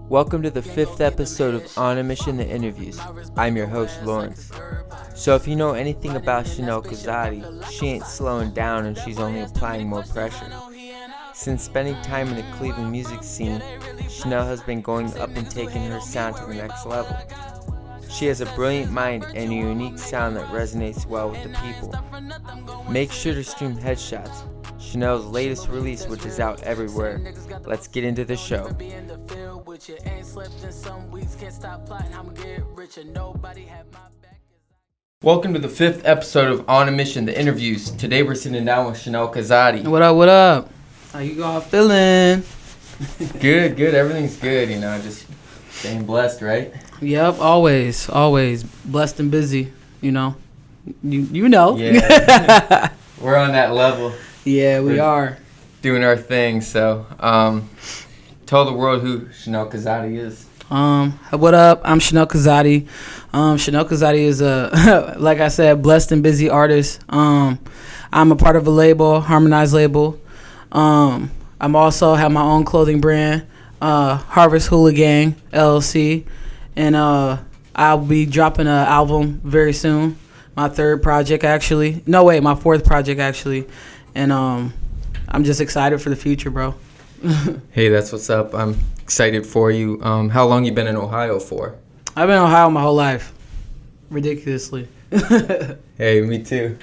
Welcome to the 5th episode of On a Mission, the Interviews. I'm your host, Lawrence. So if you know anything about Chanelle Kazadi, she ain't slowing down and she's only applying more pressure. Since spending time in the Cleveland music scene, Chanelle has been going up and taking her sound to the next level. She has a brilliant mind and a unique sound that resonates well with the people. Make sure to stream Headshots, Chanelle's latest release, which is out everywhere. Let's get into the show. Welcome to the 5th episode of On a Mission, the Interviews. Today we're sitting down with Chanelle Kazadi. What up, what up? How you all feeling? Good. Everything's good, just staying blessed, right? Yep, always. Blessed and busy, You know. Yeah. We're on that level. Yeah, we are. Doing our thing, so tell the world who Chanelle Kazadi is. What up? I'm Chanelle Kazadi. Chanelle Kazadi is a, like I said, blessed and busy artist. I'm a part of a label, Harmonize label. I'm also have my own clothing brand, Harvest Hula Gang, LLC. And I'll be dropping an album very soon. My third project, actually. No, wait, my fourth project, actually. And I'm just excited for the future, bro. Hey, that's what's up. I'm excited for you. How long you been in Ohio for? I've been in Ohio my whole life. Ridiculously. Hey, me too.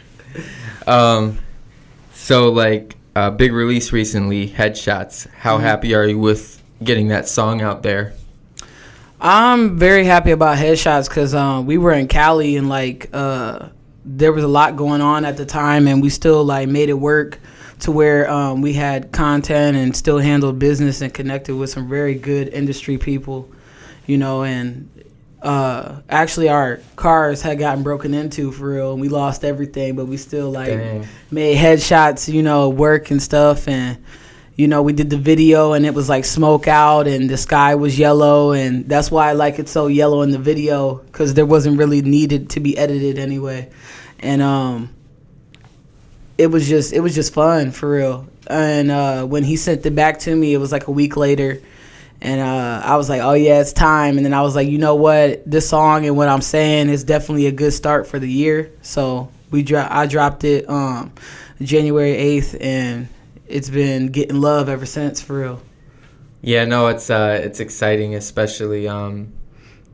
So, big release recently, Headshots. How happy are you with getting that song out there? I'm very happy about Headshots because we were in Cali and there was a lot going on at the time, and we still made it work to where we had content and still handled business and connected with some very good industry people, and actually our cars had gotten broken into for real, and we lost everything, but we still made Headshots, work and stuff. And we did the video, and it was smoke out, and the sky was yellow, and that's why I like it so yellow in the video, because there wasn't really needed to be edited anyway. And it was just fun for real. And when he sent it back to me, it was a week later, and I was like, oh yeah, it's time. And then I was like, you know what, this song and what I'm saying is definitely a good start for the year. So I dropped it January 8th, and it's been getting love ever since, for real. Yeah, no, it's exciting, especially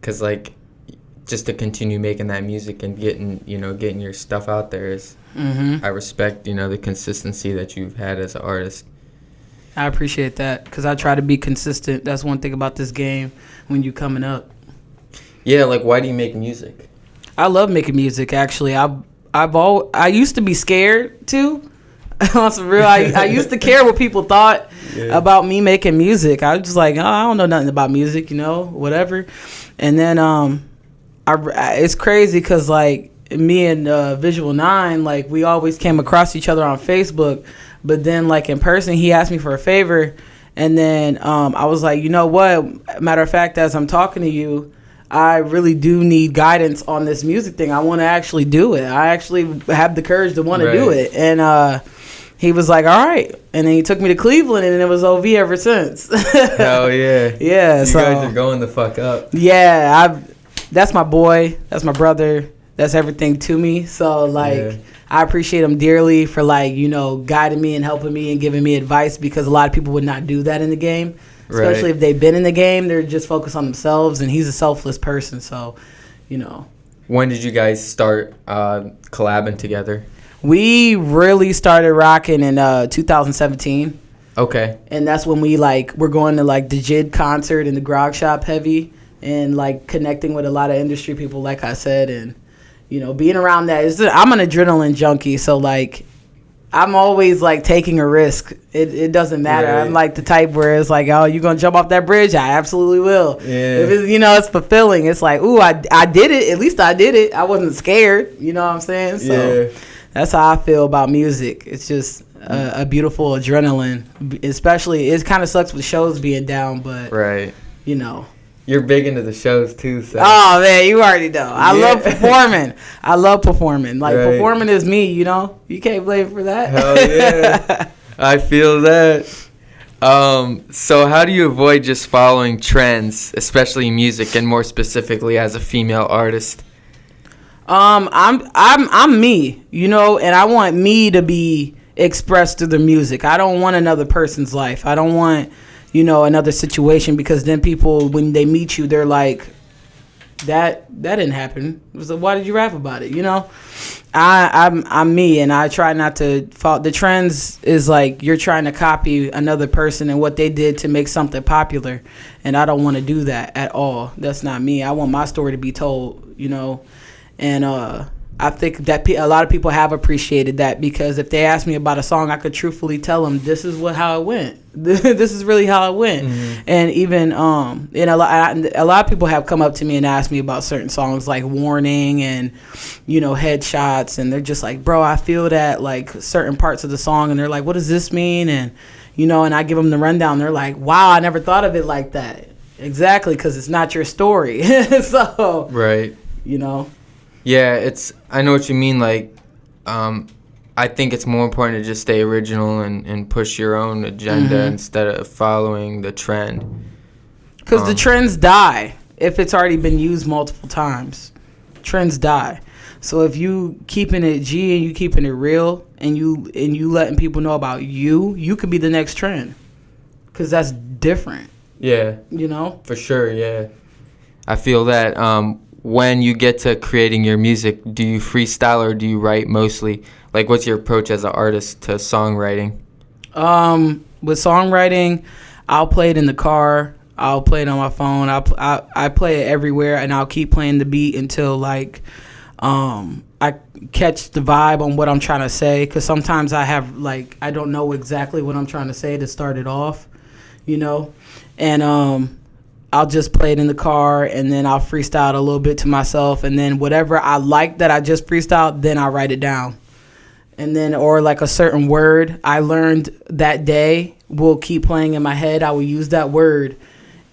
because just to continue making that music and getting your stuff out there is. I respect the consistency that you've had as an artist. I appreciate that because I try to be consistent. That's one thing about this game when you coming up. Yeah, why do you make music? I love making music. Actually, I used to be scared too. On some real, I used to care what people thought about me making music. I was just like, oh, I don't know nothing about music, whatever. And then it's crazy because me and Visual 9, we always came across each other on Facebook, but then in person he asked me for a favor, and then I was like, you know what, matter of fact, as I'm talking to you, I really do need guidance on this music thing. I want to actually do it. I actually have the courage to want to do it. And he was like, all right. And then he took me to Cleveland, and it was OV ever since. Hell yeah. Yeah. You guys are going the fuck up. Yeah. That's my boy. That's my brother. That's everything to me. So, I appreciate him dearly for, guiding me and helping me and giving me advice, because a lot of people would not do that in the game. Especially if they've been in the game. They're just focused on themselves, and he's a selfless person. So, When did you guys start collabing together? We really started rocking in 2017. Okay. And that's when we we're going to the JID concert in the Grog Shop heavy, and connecting with a lot of industry people, like I said, and being around that. I'm an adrenaline junkie, so I'm always taking a risk. It doesn't matter. Right. I'm the type where it's oh, you gonna jump off that bridge? I absolutely will. Yeah. If it's it's fulfilling. It's ooh, I did it. At least I did it. I wasn't scared. You know what I'm saying? So that's how I feel about music. It's just a beautiful adrenaline. Especially, it kind of sucks with shows being down, but You're big into the shows too, so. Oh man, you already know. I love performing. Performing is me, You can't blame me for that. Hell yeah. I feel that. So how do you avoid just following trends, especially in music, and more specifically as a female artist? I'm me, you know, and I want me to be expressed through the music. I don't want another person's life. I don't want, you know, another situation, because then people, when they meet you, they're like, that didn't happen. So why did you rap about it? You know, I'm me, and I try not to follow the trends. Is like you're trying to copy another person and what they did to make something popular, and I don't want to do that at all. That's not me. I want my story to be told, you know, and I think that a lot of people have appreciated that, because if they ask me about a song, I could truthfully tell them this is how it went. This is really how it went. Mm-hmm. And even and a lot of people have come up to me and asked me about certain songs like Warning and, you know, Headshots, and they're just like, bro, I feel that, like, certain parts of the song, and they're like, what does this mean? And, you know, and I give them the rundown. They're like, wow, I never thought of it like that. Exactly, because it's not your story. So, right, you know. Yeah, I know what you mean. Like, I think it's more important to just stay original and push your own agenda, mm-hmm. instead of following the trend. Because the trends die if it's already been used multiple times. Trends die. So if you keeping it G and you keeping it real, and you letting people know about you could be the next trend. Because that's different. Yeah. You know? For sure, yeah. I feel that. When you get to creating your music, do you freestyle or do you write mostly? Like, what's your approach as an artist to songwriting? With songwriting, I'll play it in the car. I'll play it on my phone. I play it everywhere, and I'll keep playing the beat until, like, I catch the vibe on what I'm trying to say. Because sometimes I have, like, I don't know exactly what I'm trying to say to start it off, you know? And, I'll just play it in the car, and then I'll freestyle a little bit to myself, and then whatever I like that I just freestyled, then I write it down. And then, or like a certain word I learned that day will keep playing in my head. I will use that word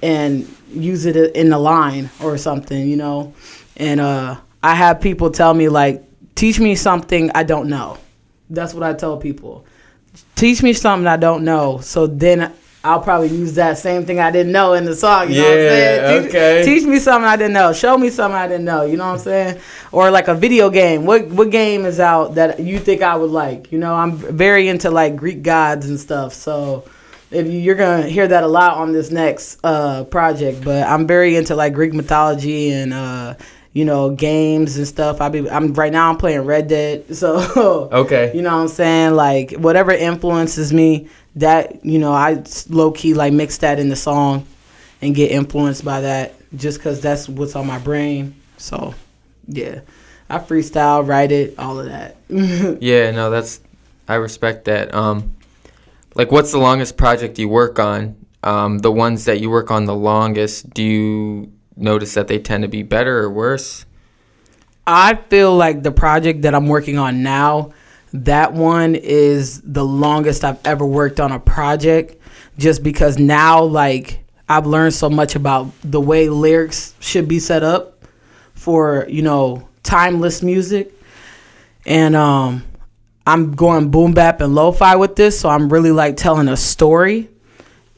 and use it in the line or something, you know. And I have people tell me, like, teach me something I don't know. That's what I tell people. Teach me something I don't know, so then I'll probably use that same thing I didn't know in the song. You know what I'm saying? Okay. Teach me something I didn't know. Show me something I didn't know. You know what I'm saying? Or like a video game. What game is out that you think I would like? You know, I'm very into like Greek gods and stuff. So if you're gonna hear that a lot on this next project. But I'm very into like Greek mythology and you know, games and stuff. I'm right now I'm playing Red Dead. So okay. You know what I'm saying? Like whatever influences me, that, you know, I low key like mix that in the song and get influenced by that, just because that's what's on my brain. So yeah, I freestyle, write it, all of that. Yeah, no, I respect that. Like, what's the longest project you work on? The ones that you work on the longest, do you notice that they tend to be better or worse? I feel like the project that I'm working on now, that one is the longest I've ever worked on a project, just because now, like, I've learned so much about the way lyrics should be set up for, you know, timeless music. And I'm going boom bap and lo-fi with this, so I'm really like telling a story.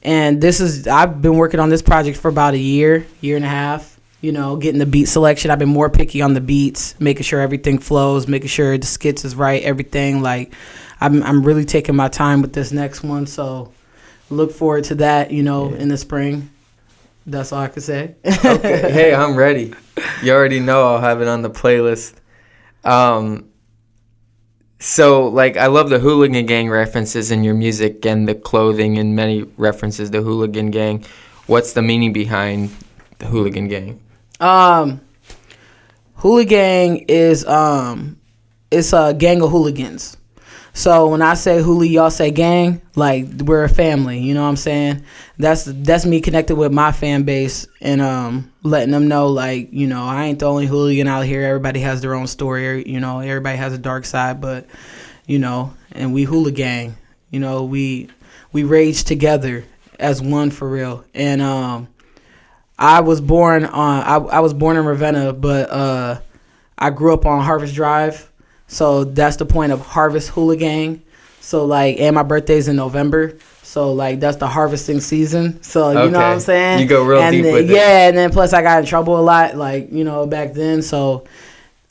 And I've been working on this project for about a year and a half. You know, getting the beat selection. I've been more picky on the beats, making sure everything flows, making sure the skits is right, everything. Like, I'm really taking my time with this next one. So look forward to that, you know, in the spring. That's all I can say. Okay. Hey, I'm ready. You already know I'll have it on the playlist. So, like, I love the Hooligan Gang references in your music and the clothing and many references to Hooligan Gang. What's the meaning behind the Hooligan Gang? Hula Gang is it's a gang of hooligans. So when I say hoolie, y'all say gang, like we're a family, you know what I'm saying? That's me connected with my fan base and letting them know, like, you know, I ain't the only hooligan out here. Everybody has their own story, you know, everybody has a dark side, but, you know, and we Hula Gang, you know, we rage together as one for real. And I was born in Ravenna, but I grew up on Harvest Drive. So that's the point of Harvest Hula Gang. So like, and my birthday's in November. So like that's the harvesting season. So you know what I'm saying? You go real deep with it. Yeah, and then plus I got in trouble a lot, like, you know, back then. So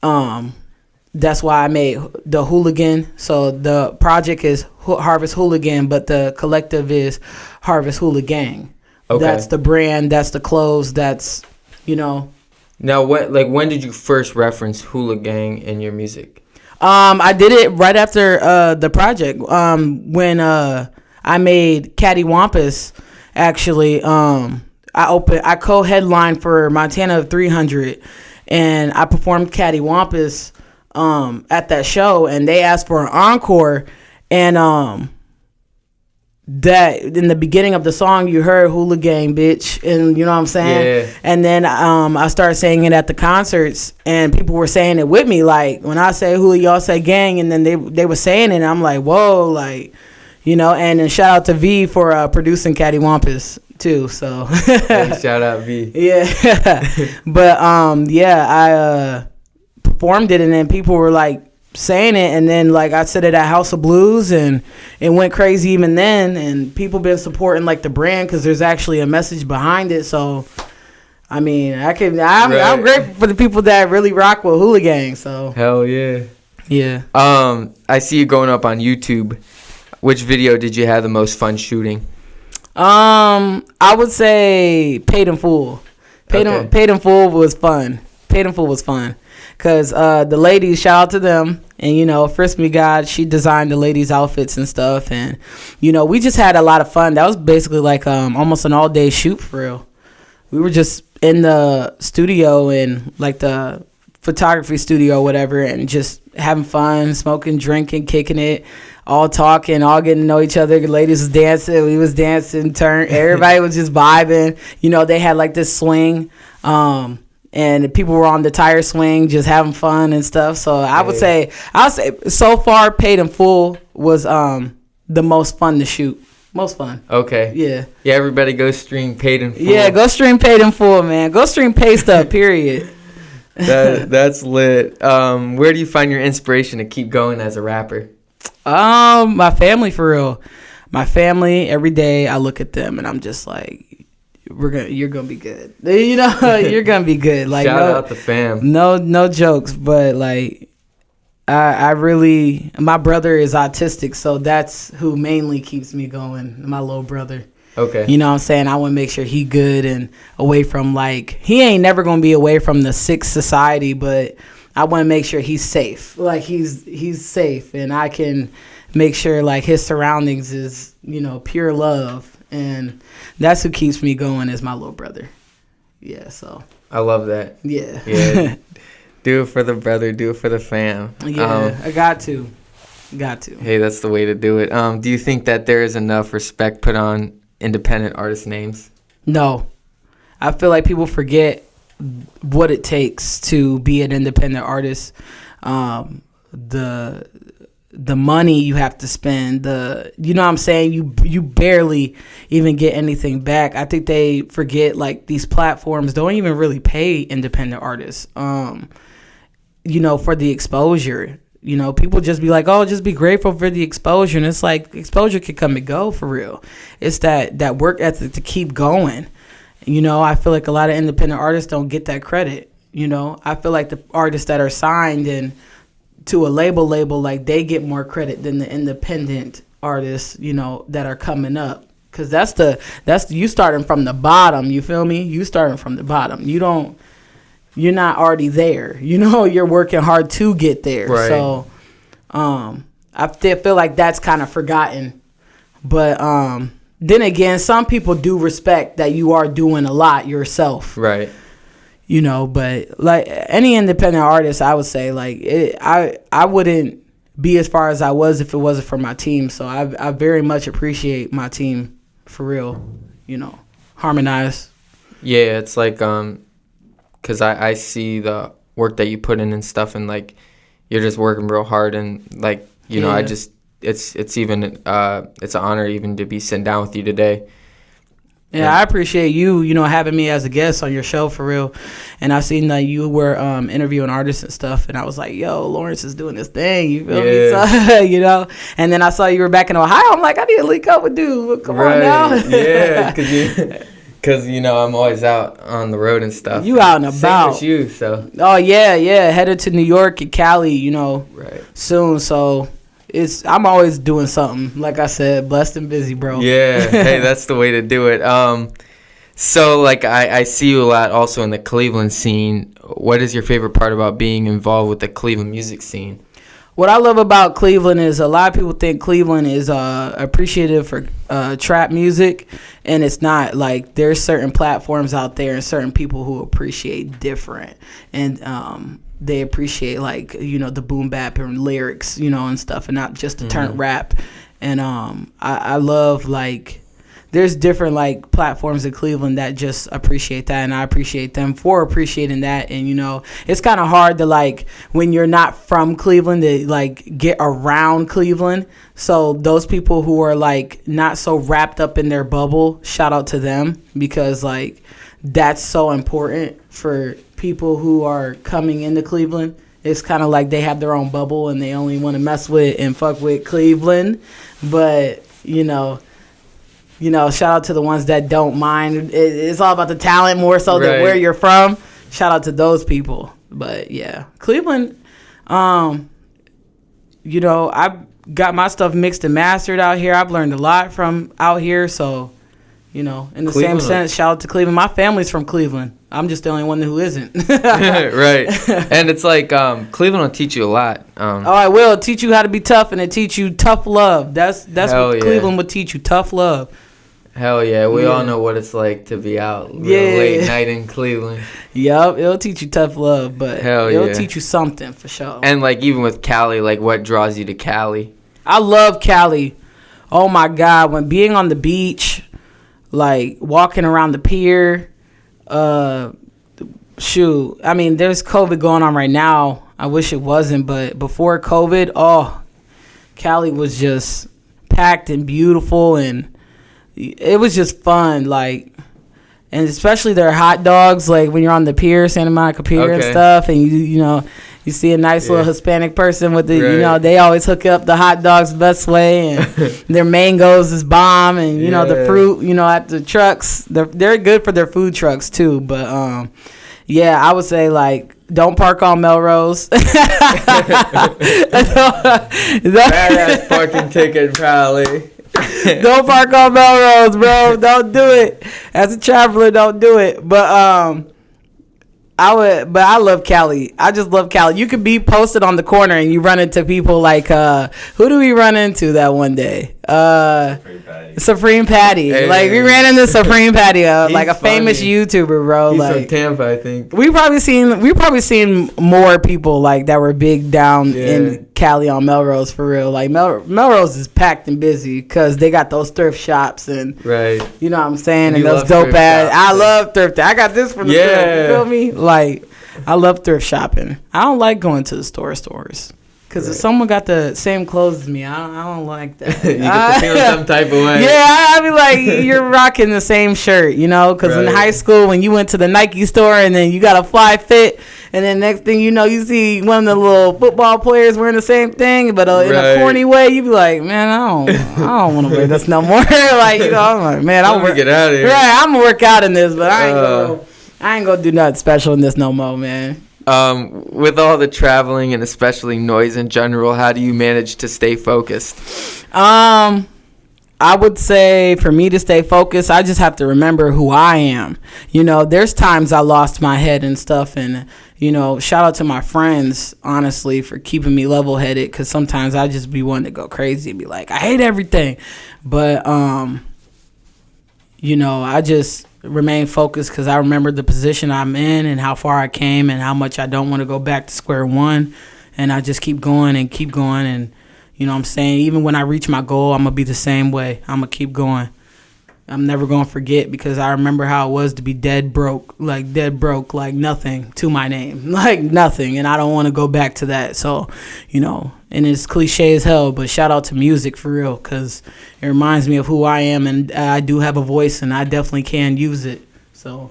that's why I made the Hula Gang. So the project is Harvest Hula Gang, but the collective is Harvest Hula Gang. Okay. That's the brand, that's the clothes, that's, you know. Now, when did you first reference Hula Gang in your music? I did it right after the project. When I made Cattywampus, actually, I co-headlined for Montana 300, and I performed Cattywampus at that show, and they asked for an encore, and that in the beginning of the song you heard Hula Gang, bitch, and you know what I'm saying? Yeah. And then I started saying it at the concerts, and people were saying it with me, like when I say Hula, y'all say gang, and then they were saying it, and I'm like, whoa, like, you know. And then shout out to V for producing Cattywampus too. So hey, shout out V. Yeah. But I performed it, and then people were like saying it, and then like I said it at House of Blues, and it went crazy even then, and people been supporting like the brand because there's actually a message behind it. So I mean, I'm grateful for the people that really rock with Hula Gang. So hell yeah. I see you going up on YouTube. Which video did you have the most fun shooting? I would say Paid in Full. Paid in Full was fun. Paid in Full was fun. Because the ladies, shout out to them. And, you know, Frisk Me God, she designed the ladies' outfits and stuff. And, you know, we just had a lot of fun. That was basically like almost an all-day shoot for real. We were just in the studio and like the photography studio or whatever, and just having fun, smoking, drinking, kicking it, all talking, all getting to know each other. The ladies was dancing. We was dancing. Everybody was just vibing. You know, they had like this swing. And people were on the tire swing, just having fun and stuff. So I would say so far, Paid in Full was the most fun to shoot. Most fun. Okay. Yeah. Yeah. Everybody go stream Paid in Full. Yeah, go stream Paid in Full, man. Go stream Pay Stuff. Period. That's lit. Where do you find your inspiration to keep going as a rapper? My family, for real. My family. Every day I look at them and I'm just like, you're gonna be good. You know, you're gonna be good. Like, shout out the fam. No jokes, but like, I really, my brother is autistic, so that's who mainly keeps me going. My little brother. Okay. You know what I'm saying? I want to make sure he good and away from, like, he ain't never gonna be away from the sick society, but I want to make sure he's safe. Like, he's safe, and I can make sure like his surroundings is, you know, pure love. And that's who keeps me going, is my little brother. Yeah, so. I love that. Yeah. Yeah. Do it for the brother. Do it for the fam. Yeah, I got to. Hey, that's the way to do it. Do you think that there is enough respect put on independent artist names? No. I feel like people forget what it takes to be an independent artist. The money you have to spend, you know what I'm saying? You barely even get anything back. I think they forget, like, these platforms don't even really pay independent artists, you know, for the exposure. You know, people just be like, oh, just be grateful for the exposure. And it's like, exposure can come and go, for real. It's that work ethic to keep going. You know, I feel like a lot of independent artists don't get that credit. You know, I feel like the artists that are signed and to a label, like, they get more credit than the independent artists, you know, that are coming up. Because that's you starting from the bottom, you feel me? You starting from the bottom. You're not already there. You know, you're working hard to get there. Right. So I feel like that's kind of forgotten. But then again, some people do respect that you are doing a lot yourself. Right. You know, but like any independent artist, I would say, like, I wouldn't be as far as I was if it wasn't for my team. So I very much appreciate my team, for real. You know, Harmonize. Yeah, it's like because I see the work that you put in and stuff, and like you're just working real hard, and like, you know, I just it's even it's an honor even to be sitting down with you today. Yeah, I appreciate you, having me as a guest on your show for real. And I seen that you were interviewing artists and stuff, and I was like, yo, Lawrence is doing this thing, you feel me? So, and then I saw you were back in Ohio. I'm like, I need to link up with dude. Come on now. Yeah, because I'm always out on the road and stuff. You out and about. Same with you, so. Oh, yeah. Headed to New York and Cali, right. soon, so. I'm always doing something. Like I said, blessed and busy, bro. Yeah, hey, that's the way to do it. So like I see you a lot also in the Cleveland scene. What is your favorite part about being involved with the Cleveland music scene? What I love about Cleveland is a lot of people think Cleveland is appreciative for trap music, and it's not. Like, there's certain platforms out there and certain people who appreciate different, and they appreciate, like, the boom bap and lyrics, and stuff, and not just the turn rap. And I love, like, there's different, like, platforms in Cleveland that just appreciate that, and I appreciate them for appreciating that. And it's kind of hard to, like, when you're not from Cleveland, to, like, get around Cleveland. So those people who are, like, not so wrapped up in their bubble, shout out to them, because, like, that's so important for people who are coming into Cleveland. It's kind of like they have their own bubble and they only want to mess with and fuck with Cleveland. But, shout out to the ones that don't mind. It's all about the talent more so than where you're from. Shout out to those people. But, yeah, Cleveland, I got my stuff mixed and mastered out here. I've learned a lot from out here, so... in the same sense, shout out to Cleveland. My family's from Cleveland. I'm just the only one who isn't. Right. And it's like Cleveland will teach you a lot. I will teach you how to be tough, and it teach you tough love. That's what Cleveland would teach you, tough love. Hell yeah. We all know what it's like to be out late night in Cleveland. Yup, it'll teach you tough love, but it'll teach you something for sure. And like even with Cali, like what draws you to Cali? I love Cali. Oh my God, when being on the beach, like walking around the pier, shoot. I mean, there's COVID going on right now. I wish it wasn't, but before COVID, Cali was just packed and beautiful, and it was just fun. Like, and especially their hot dogs. Like when you're on the pier, Santa Monica Pier and stuff, and you see a nice little Hispanic person with the, they always hook up the hot dogs the best way, and their mangoes is bomb, and the fruit, at the trucks, they're good for their food trucks too. But I would say, like, don't park on Melrose. Badass parking ticket, probably. Don't park on Melrose, bro. Don't do it. As a traveler, don't do it. But I love Cali. I just love Cali. You could be posted on the corner and you run into people like, who do we run into that one day? Supreme Patty. Hey, like, we ran into Supreme Patty, like a famous YouTuber, bro. He's like, from Tampa, I think. We probably seen more people like that were big down in Cali on Melrose for real. Like Melrose is packed and busy because they got those thrift shops and you know what I'm saying, and those dope ass. I love thrift. I got this from the thrift. You feel me? Like, I love thrift shopping. I don't like going to the stores. Because if someone got the same clothes as me, I don't like that. You get to feel some type of way. Yeah, I'd be like, you're rocking the same shirt, Because in high school, when you went to the Nike store and then you got a fly fit, and then next thing you know, you see one of the little football players wearing the same thing, but in a corny way, you be like, man, I don't want to wear this no more. Like, I'm like, man, I'm get out of here. Right, I'm gonna work out in this, but I ain't gonna do nothing special in this no more, man. With all the traveling and especially noise in general, how do you manage to stay focused? I would say for me to stay focused, I just have to remember who I am. There's times I lost my head and stuff, and shout out to my friends, honestly, for keeping me level-headed, because sometimes I just be wanting to go crazy and be like, I hate everything. But, I just remain focused because I remember the position I'm in and how far I came and how much I don't want to go back to square one. And I just keep going. And, you know what I'm saying, even when I reach my goal, I'm going to be the same way. I'm going to keep going. I'm never gonna forget, because I remember how it was to be dead broke, like nothing to my name, like nothing, and I don't want to go back to that. So, and it's cliche as hell, but shout out to music for real, because it reminds me of who I am, and I do have a voice, and I definitely can use it. So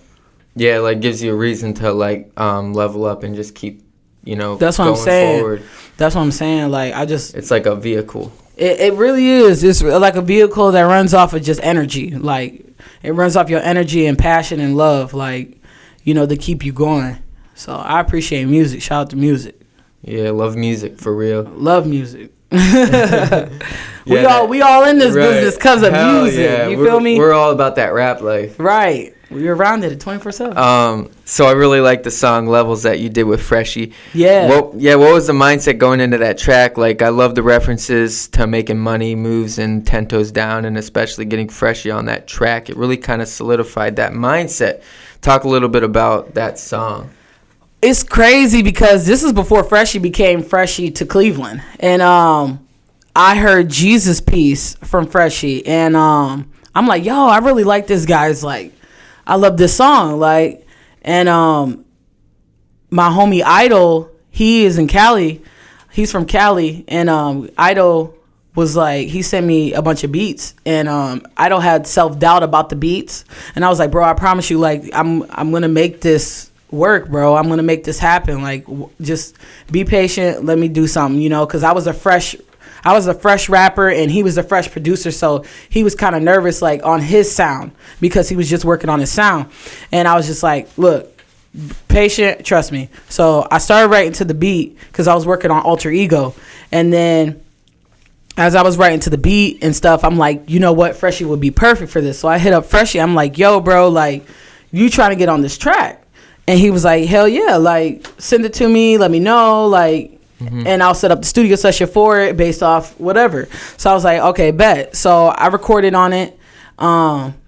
yeah, like gives you a reason to like level up and just keep that's what I'm saying. Forward. That's what I'm saying. Like it's like a vehicle. It really is. It's like a vehicle that runs off of just energy. Like it runs off your energy and passion and love, like to keep you going. So I appreciate music. Shout out to music. Yeah, love music for real. Love music. We all in this business because of music. Yeah. You feel me? We're all about that rap life. Right. We're around it 24/7. So I really like the song Levels that you did with Freshie. Yeah. What was the mindset going into that track? Like, I love the references to making money moves and 10 Toes Down, and especially getting Freshie on that track. It really kind of solidified that mindset. Talk a little bit about that song. It's crazy because this is before Freshie became Freshie to Cleveland. And I heard Jesus Piece from Freshie. And I'm like, yo, I really like this guy's, like, I love this song. Like, and my homie Idol, he is in Cali. He's from Cali. And Idol was like, he sent me a bunch of beats. And Idol had self-doubt about the beats. And I was like, bro, I promise you, like, I'm going to make this work, bro. I'm gonna make this happen. Like, just be patient, let me do something, because I was a fresh rapper and he was a fresh producer, so he was kind of nervous, like, on his sound, because he was just working on his sound. And I was just like, look, patient, trust me. So I started writing to the beat because I was working on Alter Ego. And then as I was writing to the beat and stuff, I'm like, you know what, Freshie would be perfect for this. So I hit up Freshie. I'm like, yo, bro, like, you trying to get on this track? And he was like, hell yeah, like, send it to me, let me know, like, and I'll set up the studio session for it based off whatever. So I was like, okay, bet. So I recorded on it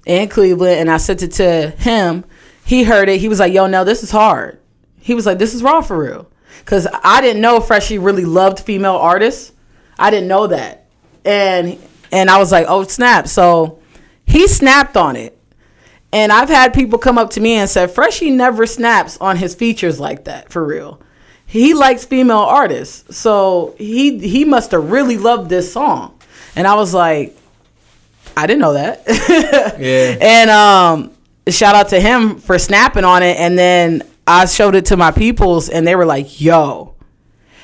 in Cleveland, and I sent it to him. He heard it. He was like, yo, no, this is hard. He was like, this is raw for real. Because I didn't know Freshie really loved female artists. I didn't know that. And I was like, oh, snap. So he snapped on it. And I've had people come up to me and said, Freshie never snaps on his features like that, for real. He likes female artists. So he must have really loved this song. And I was like, I didn't know that. Yeah. And shout out to him for snapping on it. And then I showed it to my peoples, and they were like, yo.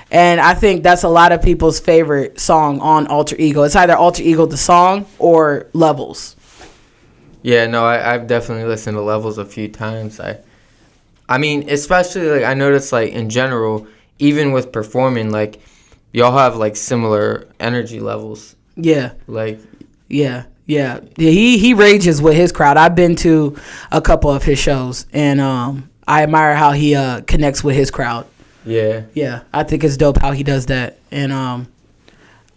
And I think that's a lot of people's favorite song on Alter Ego. It's either Alter Ego the song or Levels. Yeah, no, I've definitely listened to Levels a few times. I mean, especially, like, I noticed, like, in general, even with performing, like, y'all have, like, similar energy levels. Yeah. Like. Yeah. He rages with his crowd. I've been to a couple of his shows, and I admire how he connects with his crowd. Yeah. Yeah, I think it's dope how he does that. And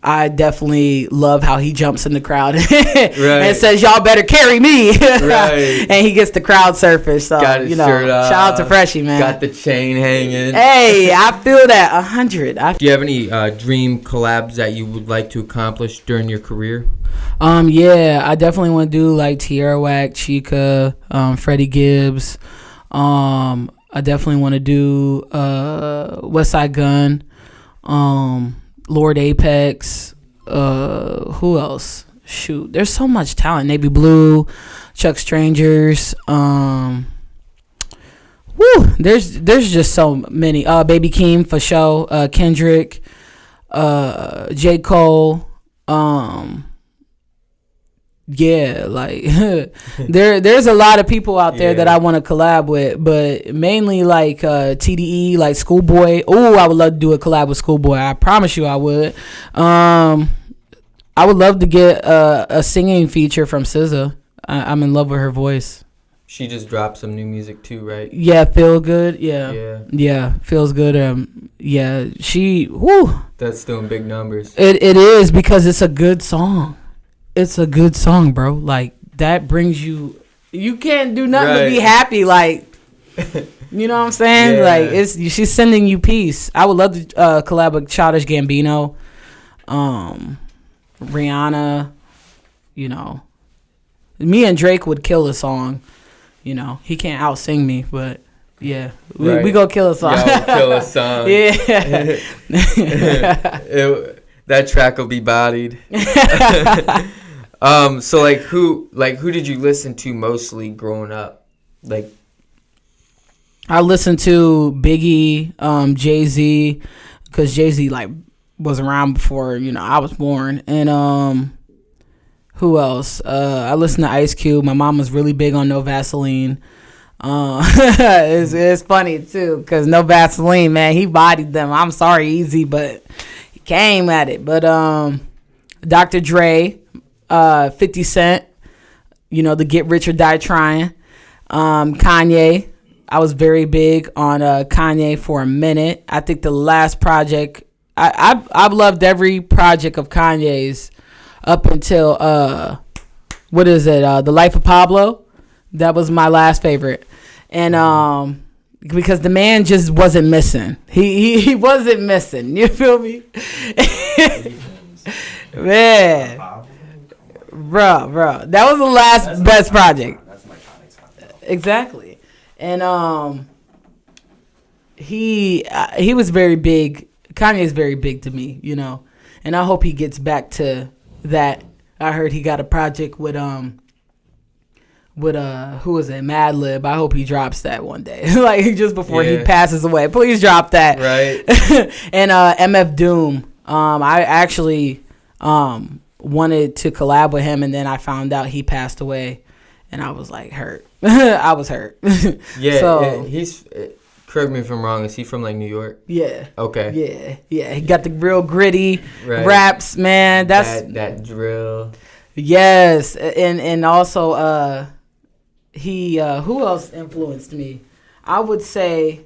I definitely love how he jumps in the crowd and says, y'all better carry me. Right. And he gets the crowd surface. So, got his shirt off, shout out to Freshie, man. Got the chain hanging. Hey, I feel that 100. Do you have any dream collabs that you would like to accomplish during your career? Yeah, I definitely want to do like Tierra Whack, Chica, Freddie Gibbs. I definitely want to do West Side Gun. Lord Apex, who else? Shoot, there's so much talent. Navy Blue, Chuck Strangers, there's just so many. Baby Keem for sure, Kendrick, J. Cole, yeah, like there's a lot of people out there that I want to collab with, but mainly like TDE, like Schoolboy. Oh, I would love to do a collab with Schoolboy. I promise you I would. I would love to get a singing feature from SZA. I'm in love with her voice. She just dropped some new music too, right? Yeah, Feel Good. Yeah, Feels Good. Yeah, she. Whoo. That's doing big numbers. It is, because it's a good song. It's a good song, bro. Like, that brings you can't do nothing to be happy. Like, you know what I'm saying? Yeah. Like, she's sending you peace. I would love to collab with Childish Gambino, Rihanna. Me and Drake would kill a song. You know, he can't out sing me, but yeah, we go kill a song. Y'all kill a song. Yeah. That track will be bodied. So who did you listen to mostly growing up? Like, I listened to Biggie, Jay-Z, because Jay-Z was around before, you know, I was born. And who else? I listened to Ice Cube. My mom was really big on No Vaseline. It's funny too, because No Vaseline, man, he bodied them. I'm sorry, Easy, but he came at it. But Dr. Dre, 50 Cent, you know, the Get Rich or Die Trying. Kanye, I was very big on Kanye for a minute. I think the last project, I've loved every project of Kanye's up until what is it? The Life of Pablo. That was my last favorite, and because the man just wasn't missing. He wasn't missing. You feel me? Man, bro, that was the last best project. That's my iconic song. Exactly, and he was very big. Kanye is very big to me, you know, and I hope he gets back to that. I heard he got a project with who was it, Madlib. I hope he drops that one day, like just before he passes away. Please drop that. Right. And MF Doom. I actually wanted to collab with him, and then I found out he passed away, and I was like hurt. I was hurt. Yeah. So He's. Correct me if I'm wrong. Is he from New York? Yeah. Okay. Yeah. He got the real gritty raps, man. That's that drill. Yes, and also he who else influenced me? I would say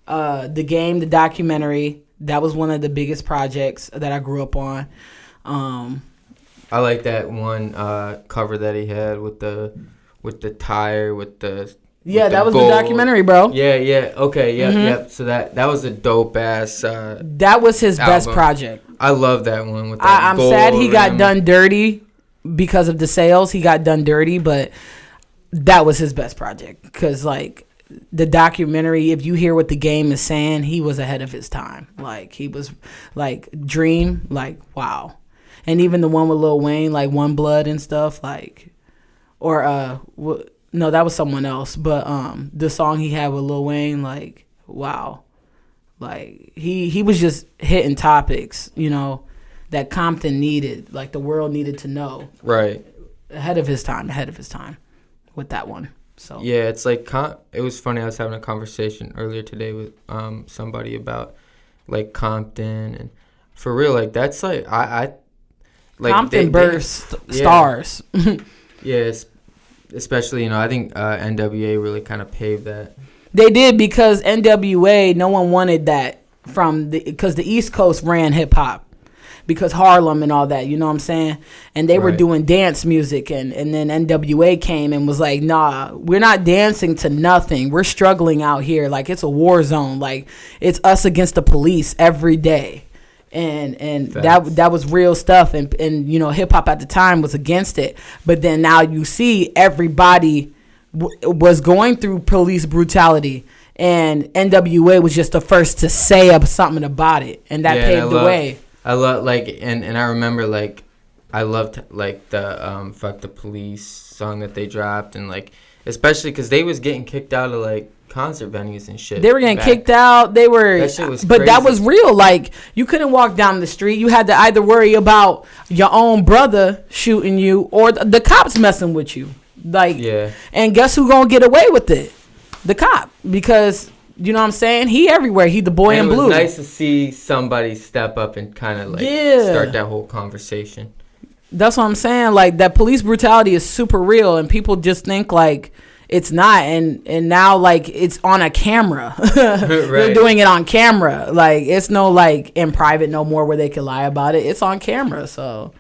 The Game, the documentary. That was one of the biggest projects that I grew up on. I like that one cover that he had with the tire with the. Yeah, that was gold. The documentary, bro. Yeah. Okay, yep. So that was a dope ass. That was his album. Best project. I love that one with that I'm gold sad he rim. got done dirty because of the sales. He got done dirty, but that was his best project because the documentary. If you hear what The Game is saying, he was ahead of his time. He was Dream. Wow. And even the one with Lil Wayne, One Blood and stuff, no, that was someone else. But the song he had with Lil Wayne, wow. He was just hitting topics, you know, that Compton needed, the world needed to know. Right. Ahead of his time with that one. So yeah, it's it was funny. I was having a conversation earlier today with somebody about Compton, and for real, that's I Compton burst stars. Yes. Especially, you know, I think NWA really kind of paved that. They did because NWA, no one wanted that because the East Coast ran hip hop because Harlem and all that, you know what I'm saying? And they were doing dance music, and then NWA came and was like, nah, we're not dancing to nothing. We're struggling out here. It's a war zone. It's us against the police every day. And that was real stuff, and you know, hip hop at the time was against it, but then now you see everybody was going through police brutality, and NWA was just the first to say something about it, and that paved the way. I love and I remember I loved the "Fuck the Police" song that they dropped, and especially because they was getting kicked out of concert venues and shit. They were getting kicked out. They were, that shit was but crazy. That was real. You couldn't walk down the street. You had to either worry about your own brother shooting you or the cops messing with you. Yeah. And guess who gonna get away with it? The cop, because you know what I'm saying. He everywhere. He the boy in blue. It was nice to see somebody step up and kind of start that whole conversation. That's what I'm saying. That police brutality is super real, and people just think it's not, and now it's on a camera. They're doing it on camera. It's no in private no more where they can lie about it. It's on camera, so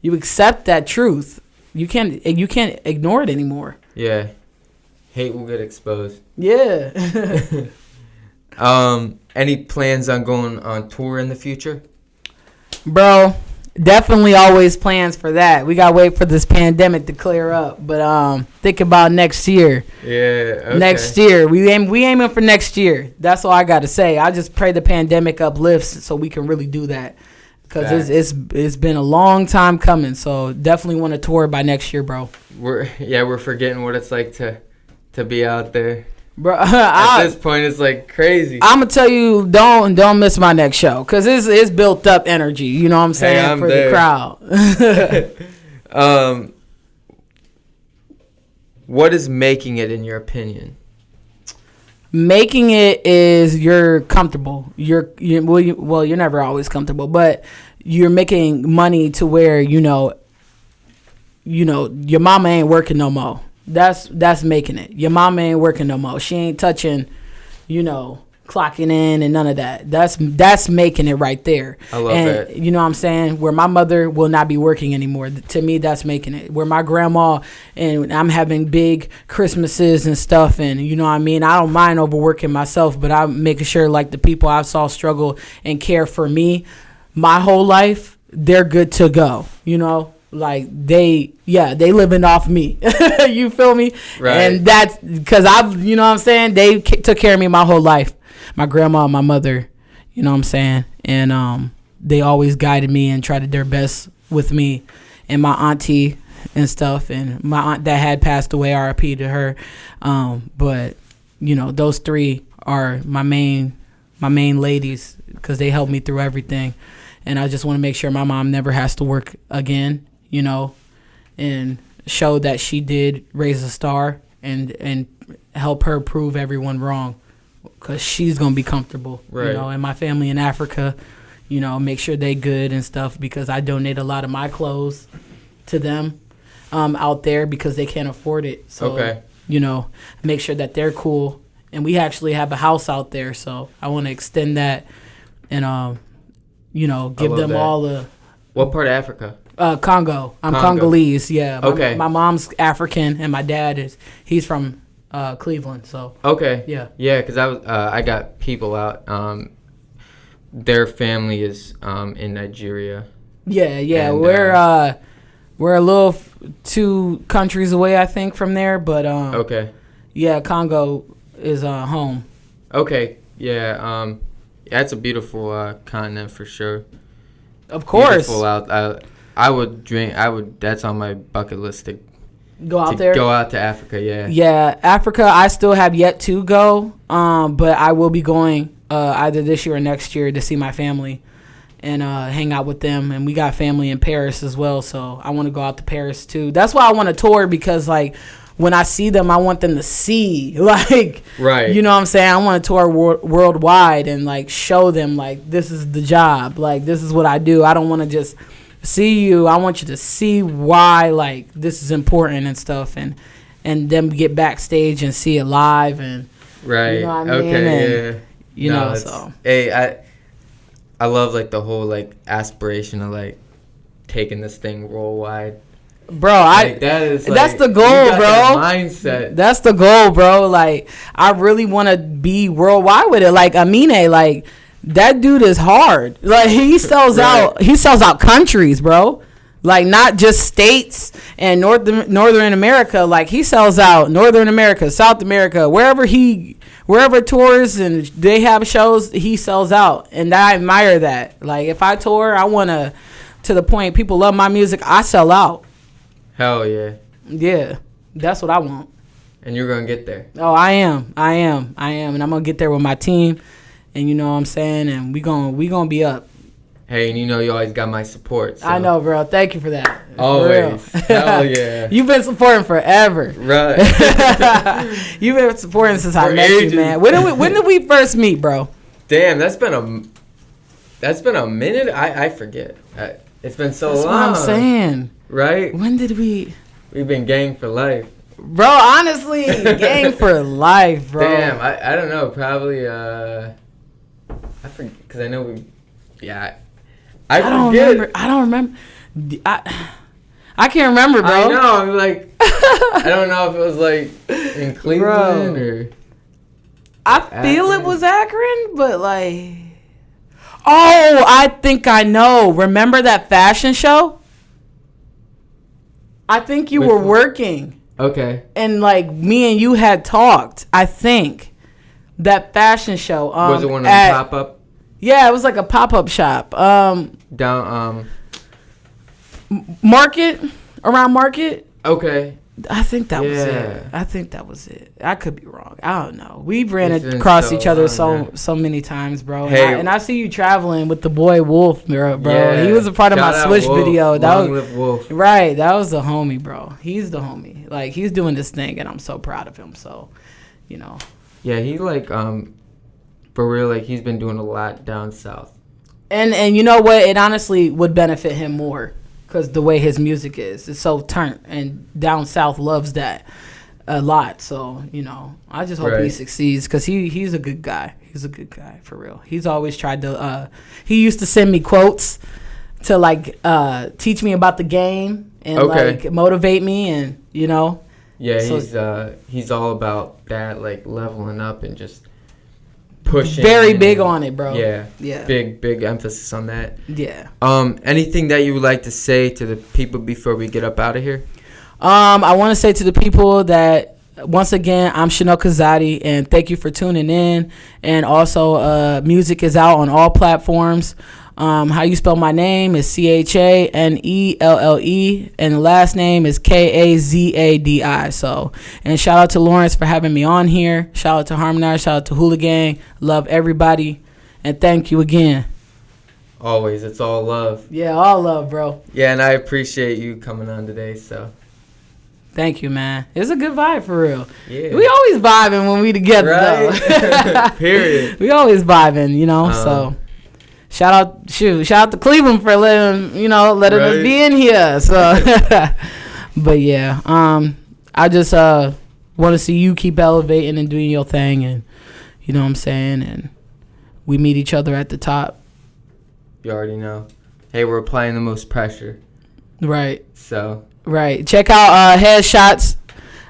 you accept that truth. You can't ignore it anymore. Yeah, hate will get exposed. Yeah. Any plans on going on tour in the future? Bro, definitely always plans for that. We gotta wait for this pandemic to clear up. But think about next year. Yeah. Okay. Next year, we aiming for next year. That's all I gotta say. I just pray the pandemic uplifts so we can really do that. Because it's been a long time coming. So definitely want to tour by next year, bro. We're forgetting what it's like to be out there. Bro, at this point, it's like crazy. I'm gonna tell you, don't miss my next show, cause it's built up energy. You know what I'm saying, for there. The crowd. What is making it, in your opinion? Making it is you're comfortable. You're never always comfortable, but you're making money to where you know your mama ain't working no more. That's making it. Your mama ain't working no more. She ain't touching, clocking in and none of that. That's making it right there. I love that. You know what I'm saying? Where my mother will not be working anymore. To me, that's making it. Where my grandma and I'm having big Christmases and stuff, and you know what I mean? I don't mind overworking myself, but I'm making sure like the people I saw struggle and care for me my whole life, they're good to go, Like they living off me. You feel me? Right. And that's because you know what I'm saying? They took care of me my whole life. My grandma and my mother, you know what I'm saying? And they always guided me and tried their best with me. And my auntie and stuff. And my aunt that had passed away, RIP to her. But, those three are my main ladies because they helped me through everything. And I just want to make sure my mom never has to work again. And show that she did raise a star and help her prove everyone wrong, because she's going to be comfortable, right. And my family in Africa, make sure they good and stuff, because I donate a lot of my clothes to them out there because they can't afford it. So, okay. Make sure that they're cool. And we actually have a house out there, so I want to extend that and, give them that. all the... What part of Africa? Congo. I'm Congo. Congolese. Yeah. Okay. My mom's African and my dad he's from Cleveland. So. Okay. Yeah. Yeah, because I got people out. Their family is in Nigeria. Yeah. And, we're a little 2 countries away, I think, from there. But okay. Yeah, Congo is home. Okay. Yeah. That's a beautiful continent for sure. Of course. Beautiful out. I would drink. That's on my bucket list to go out there. Go out to Africa. Yeah. Yeah, Africa. I still have yet to go. But I will be going either this year or next year to see my family and hang out with them. And we got family in Paris as well, so I want to go out to Paris too. That's why I want to tour, because like when I see them, I want them to see, like, right. You know what I'm saying? I want to tour worldwide and like show them like this is the job, like this is what I do. I don't want to just see you. I want you to see why like this is important and stuff, and them get backstage and see it live and right. You know what I mean? Okay. And, yeah. So Hey, I love like the whole like aspiration of like taking this thing worldwide. Bro, like, that's the goal, bro. That mindset. That's the goal, bro. Like I really want to be worldwide with it. Like Amine, like that dude is hard. Like he sells out. He sells out countries, bro. Like not just states and Northern America. Like he sells out Northern America, South America, wherever tours and they have shows, he sells out, and I admire that. Like if I tour, I want to the point people love my music, I sell out. Hell yeah. Yeah, that's what I want. And you're gonna get there. Oh, I am, and I'm gonna get there with my team, and you know what I'm saying, and we gonna be up. Hey, and you always got my support. So. I know, bro. Thank you for that. Always. Hell yeah. You've been supporting forever. Right. You've been supporting since I met you, man. When did we first meet, bro? Damn, that's been a minute. I forget. It's been so That's long. what I'm saying. Right? When did we? We've been gang for life. Bro, honestly, gang for life, bro. Damn, I don't know. Probably, I forget, because I know we, yeah. I forget. I don't remember. I can't remember, bro. I know. I'm like, I don't know if it was like in Cleveland or. I feel Akron? It was Akron, but like. Oh, I think I know. Remember that fashion show? I think you were working. Okay. And like me and you had talked. I think that fashion show. Was it one of the pop up? Yeah, it was like a pop up shop. Down Market, around Market. Okay. I think that was it. I think that was it. I could be wrong. I don't know. We ran across each other so many times, bro. Hey. And I see you traveling with the boy Wolf, bro. Yeah. He was a part of my Swish Wolf. video. Long live Wolf. Right. That was the homie, bro. He's the homie. Like, he's doing this thing, and I'm so proud of him. So, you know. Yeah, he like for real, like he's been doing a lot down south. And you know what? It honestly would benefit him more. Because the way his music is, it's so turnt, and down south loves that a lot. So, you know, I just hope he succeeds, because he's a good guy. He's a good guy, for real. He's always tried to, he used to send me quotes to, like, teach me about the game and, like, motivate me, and, you know. Yeah, so, he's all about that, like, leveling up and just pushing. Very big on it, bro. Yeah. Yeah. Big emphasis on that. Yeah. Anything that you would like to say to the people before we get up out of here? I want to say to the people that, once again, I'm Chanelle Kazadi, and thank you for tuning in. And also, music is out on all platforms. How you spell my name is Chanelle, and the last name is Kazadi. So, and shout out to Lawrence for having me on here. Shout out to Harmonize. Shout out to Hula Gang. Love everybody, and thank you again. Always, it's all love. Yeah, all love, bro. Yeah, and I appreciate you coming on today. So, thank you, man. It's a good vibe for real. Yeah, we always vibing when we together, right? though. Period. We always vibing, you know. So. Shout out to Cleveland for letting us be in here. So, but yeah, I just want to see you keep elevating and doing your thing, and you know what I'm saying, and we meet each other at the top. You already know. Hey, we're applying the most pressure. Right. So. Right. Check out Headshots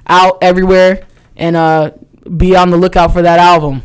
out everywhere, and be on the lookout for that album.